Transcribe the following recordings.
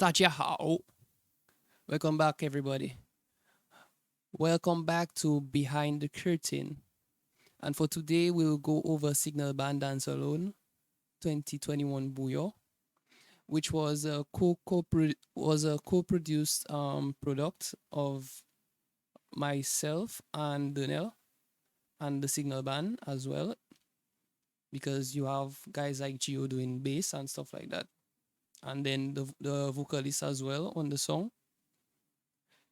How. Welcome back, everybody. Welcome back to Behind the Curtain. And for today, we'll go over Signal Band Dance Alone 2021 Bouyon, which was a co-produced product of myself and Dernel and the Signal Band as well, because you have guys like Gio doing bass and stuff like that, and then the vocalist as well on the song.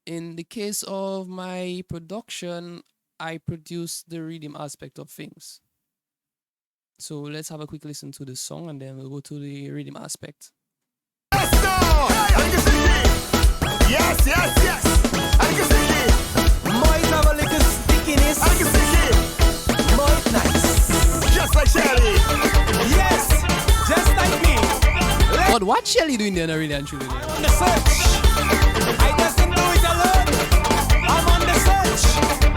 In the case of my production, I produce the rhythm aspect of things. So let's have a quick listen to the song and then we'll go to the rhythm aspect. Yes, yes, yes. I can see it. Might have a little stickiness. I can see it. Might nice. Just like Shelly. Yes, just like me. But what Shelly doing there, really and truly? On the search. I doesn't do it alone. I'm on the search.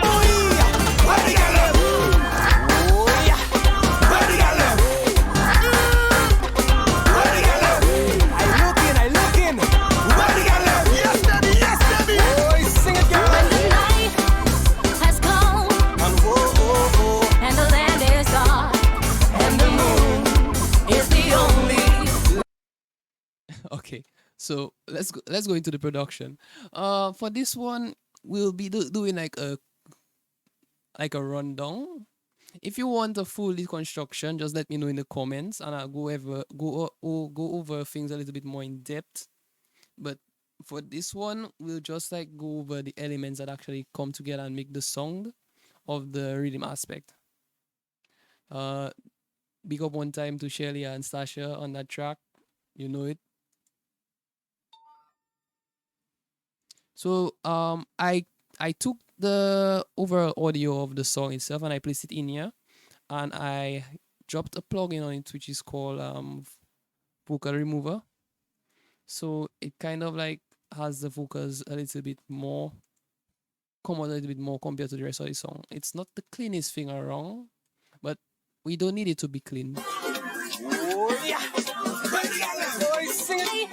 Oh yeah. Where the girl live? Oh yeah. Where the girl live? Where the girl live? I looking. Where the girl live? Yes, baby. Oh, sing it, girl. When the night has come And whoa. and the land is dark and the moon is the only. Okay, so let's go into the production. For this one, we'll be doing like a rundown. If you want a full deconstruction, just let me know in the comments, and I'll go over things a little bit more in depth. But for this one, we'll just like go over the elements that actually come together and make the sound of the rhythm aspect. Big up one time to Shelly and Stasha on that track. You know it. So I took the overall audio of the song itself and I placed it in here, and I dropped a plugin on it which is called vocal remover. So it kind of like has the vocals a little bit more, come out a little bit more compared to the rest of the song. It's not the cleanest thing around, but we don't need it to be clean. Oh yeah. Where the girl live? Oh, sing it.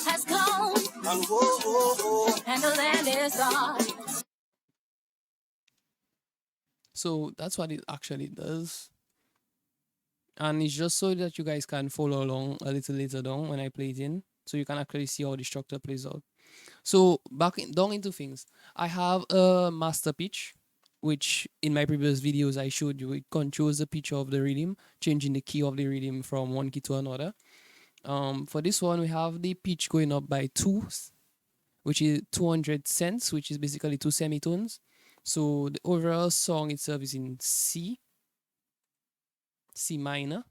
Has come And whoa. and the land is dark. So that's what it actually does. And it's just so that you guys can follow along a little later down when I play it in. So you can actually see how the structure plays out. So down into things. I have a master pitch, which in my previous videos I showed you. It controls the pitch of the rhythm, changing the key of the rhythm from one key to another. For this one, we have the pitch going up by 2, which is 200 cents, which is basically 2 semitones. So the overall song itself is in C minor.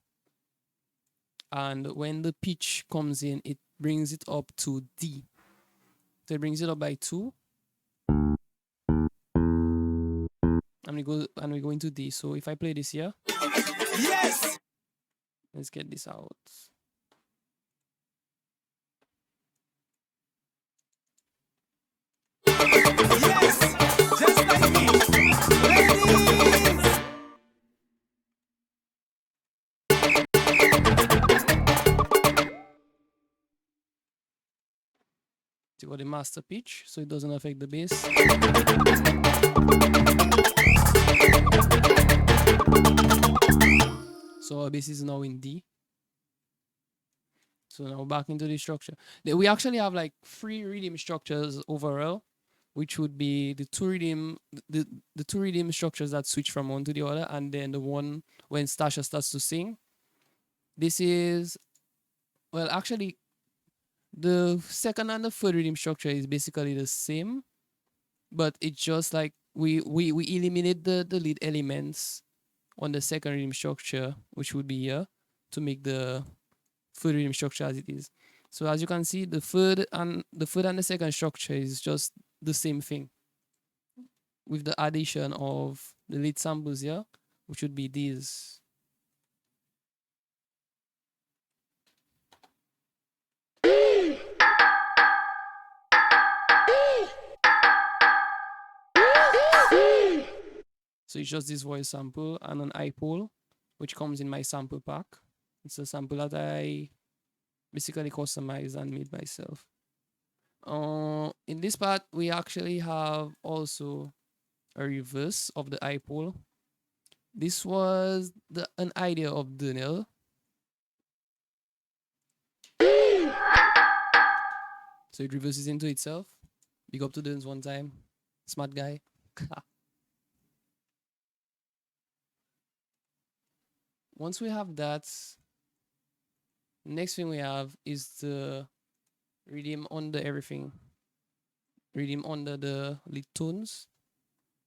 And when the pitch comes in, it brings it up to D. So it brings it up by 2. And we go into D. So if I play this here, Yes. let's get this out. Yes. Just like me. Ladies. You got the master pitch, so it doesn't affect the bass. So our bass is now in D. So now back into the structure. We actually have like 3 rhythm structures overall, which would be the two rhythm structures that switch from one to the other, and then the one when Stasha starts to sing. This is, well, actually, the second and the third rhythm structure is basically the same, but it's just like we eliminate the lead elements on the second rhythm structure, which would be here, to make the third rhythm structure as it is. So as you can see, the third and the second structure is just the same thing, with the addition of the lead samples here, which would be these. So it's just this voice sample and an iPole, which comes in my sample pack. It's a sample that I basically customized and made myself. In this part, we actually have also a reverse of the eye pole. This was an idea of Dernel. So it reverses into itself. Big up to Dernz one time. Smart guy. Once we have that, next thing we have is the Riddim under everything. Riddim under the lead tones.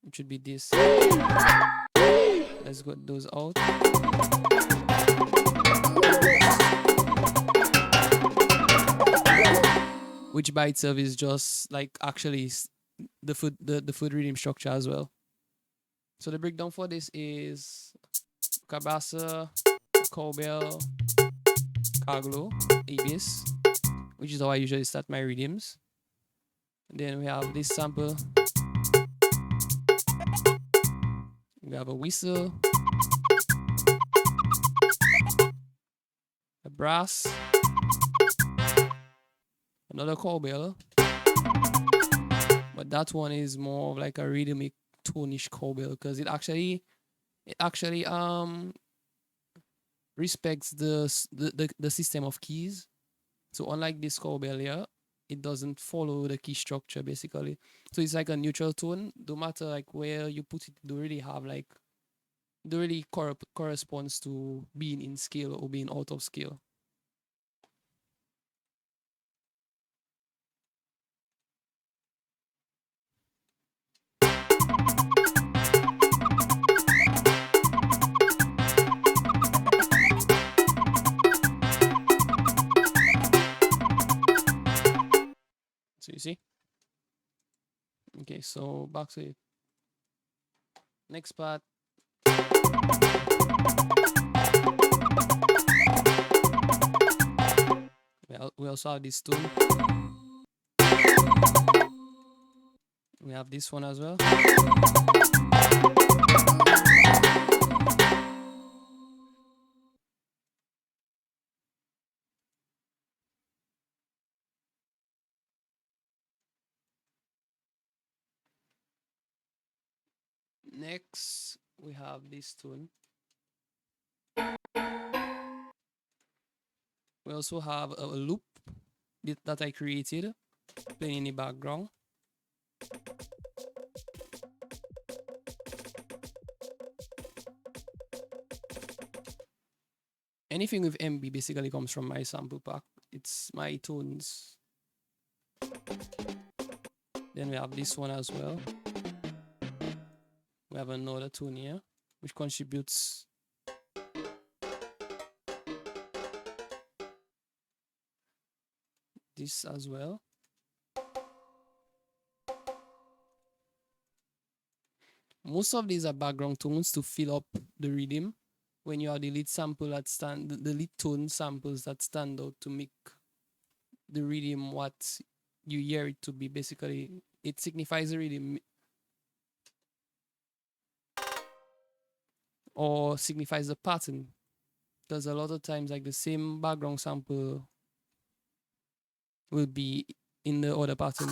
It should be this. Let's get those out. Which by itself is just like actually the foot Riddim structure as well. So the breakdown for this is Cabasa, cowbell, Kaglo, Ibis, which is how I usually start my Riddims. And then we have this sample. We have a whistle, a brass, another cowbell, but that one is more of like a rhythmic tonish cowbell because it actually respects the system of keys. So unlike this cowbell here, it doesn't follow the key structure basically. So it's like a neutral tone. No matter like where you put it, don't really have like don't really corresponds to being in scale or being out of scale. So you see? Okay, so back to it. Next part. We also have this tune. We have this one as well. Next, we have this tune. We also have a loop that I created playing in the background. Anything with MB basically comes from my sample pack. It's my tunes. Then we have this one as well. We have another tune here, which contributes this as well. Most of these are background tones to fill up the rhythm. When you have the lead sample that the lead tone samples that stand out to make the rhythm what you hear it to be. Basically, it signifies the rhythm or signifies the pattern. Because a lot of times, like the same background sample will be in the other pattern.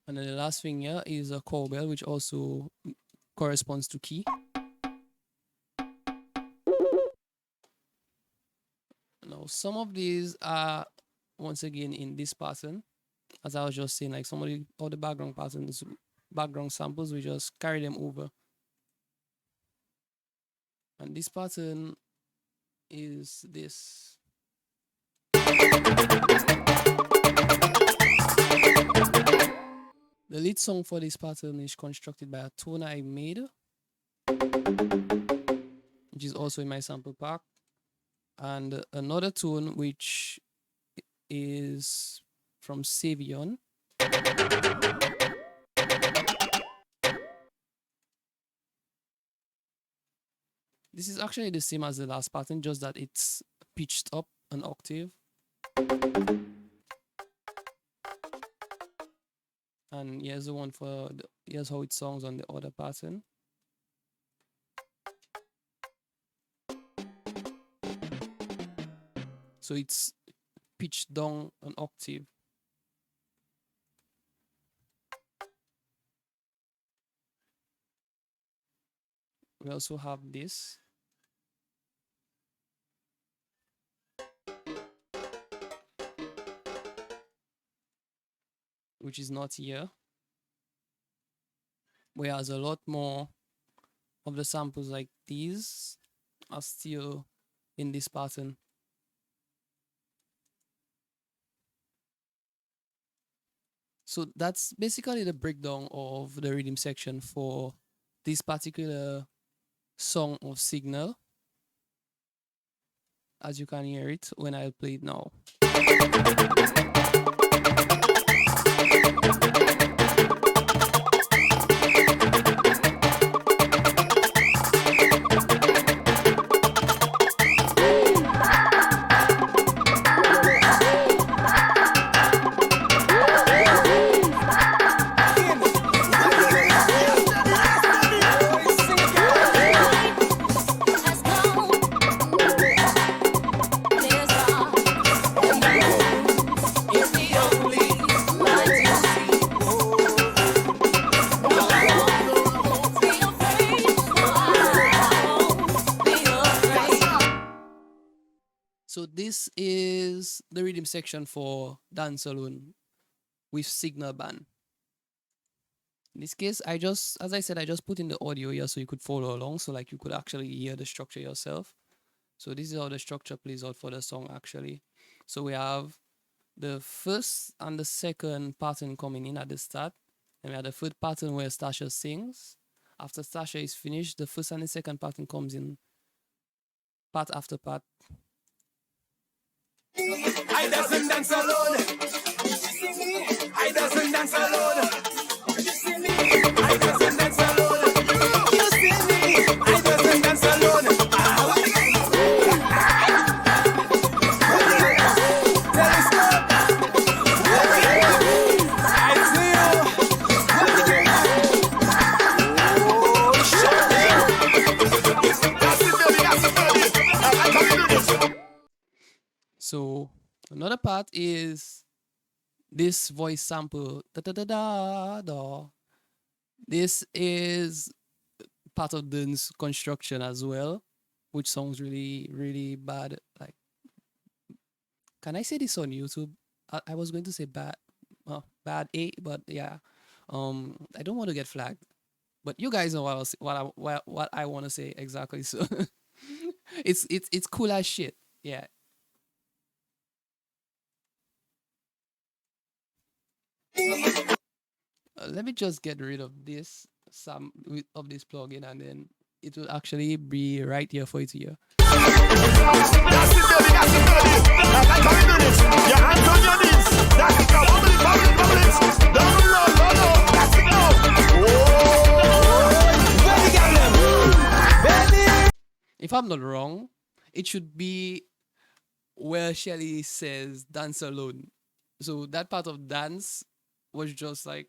And then the last thing here is a cowbell, which also corresponds to key. Now, some of these are once again in this pattern. As I was just saying, like some of the other background patterns, background samples, we just carry them over. And this pattern is this. The lead song for this pattern is constructed by a tone I made, which is also in my sample pack, and another tune which is from Savion. This is actually the same as the last pattern, just that it's pitched up an octave. And here's the one for here's how it sounds on the other pattern. So it's pitched down an octave. We also have this. Which is not here. Whereas a lot more of the samples like these are still in this pattern. So that's basically the breakdown of the rhythm section for this particular song of Signal. As you can hear it when I play it now. So this is the rhythm section for Danzel with Signal Band. In this case, as I said, I just put in the audio here so you could follow along, so like you could actually hear the structure yourself. So this is how the structure plays out for the song actually. So we have the first and the second pattern coming in at the start, and we have the third pattern where Stasha sings. After Stasha is finished, the first and the second pattern comes in part after part. I doesn't dance alone. I doesn't dance alone. I doesn't dance alone. You see me? I doesn't dance alone. So another part is this voice sample. Da da da da da. This is part of Dern's construction as well, which sounds really, really bad. Like, can I say this on YouTube? I was going to say bad, bad A, but yeah, I don't want to get flagged. But you guys know what I want to say exactly. So it's cool as shit. Yeah. Let me just get rid of this of this plugin, and then it will actually be right here for you to hear. That's it, baby. I like how you do this. Your hands on your knees. That's it now. Bubble it. Down low. That's it now. Baby. If I'm not wrong, it should be where Shelly says dance alone. So that part of dance was just like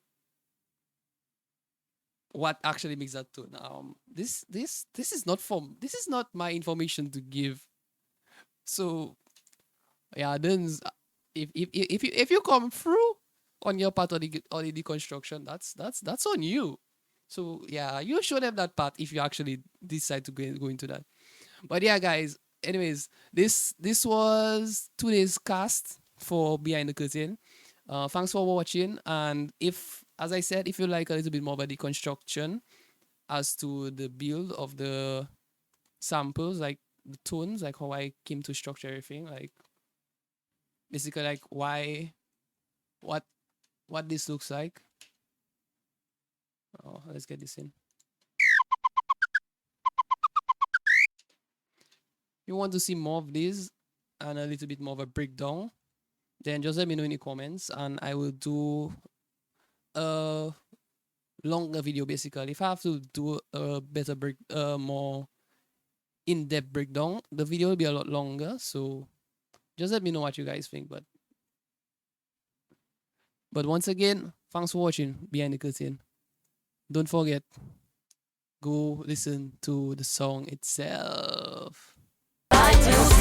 what actually makes that tune. This is not my information to give. So yeah, then if you come through on your part of the deconstruction, that's on you. So yeah, you show them that part if you actually decide to go into that. But yeah, guys. Anyways, this was today's cast for Behind the Curtain. Thanks for watching, and as I said, if you like a little bit more about the construction as to the build of the samples, like the tones, like how I came to structure everything, like basically like what this looks like. Oh, let's get this in. You want to see more of this and a little bit more of a breakdown, then just let me know in the comments, and I will do a longer video. Basically, if I have to do a better more in-depth breakdown, the video will be a lot longer. So just let me know what you guys think. But once again, thanks for watching Behind the Curtain. Don't forget, go listen to the song itself. I do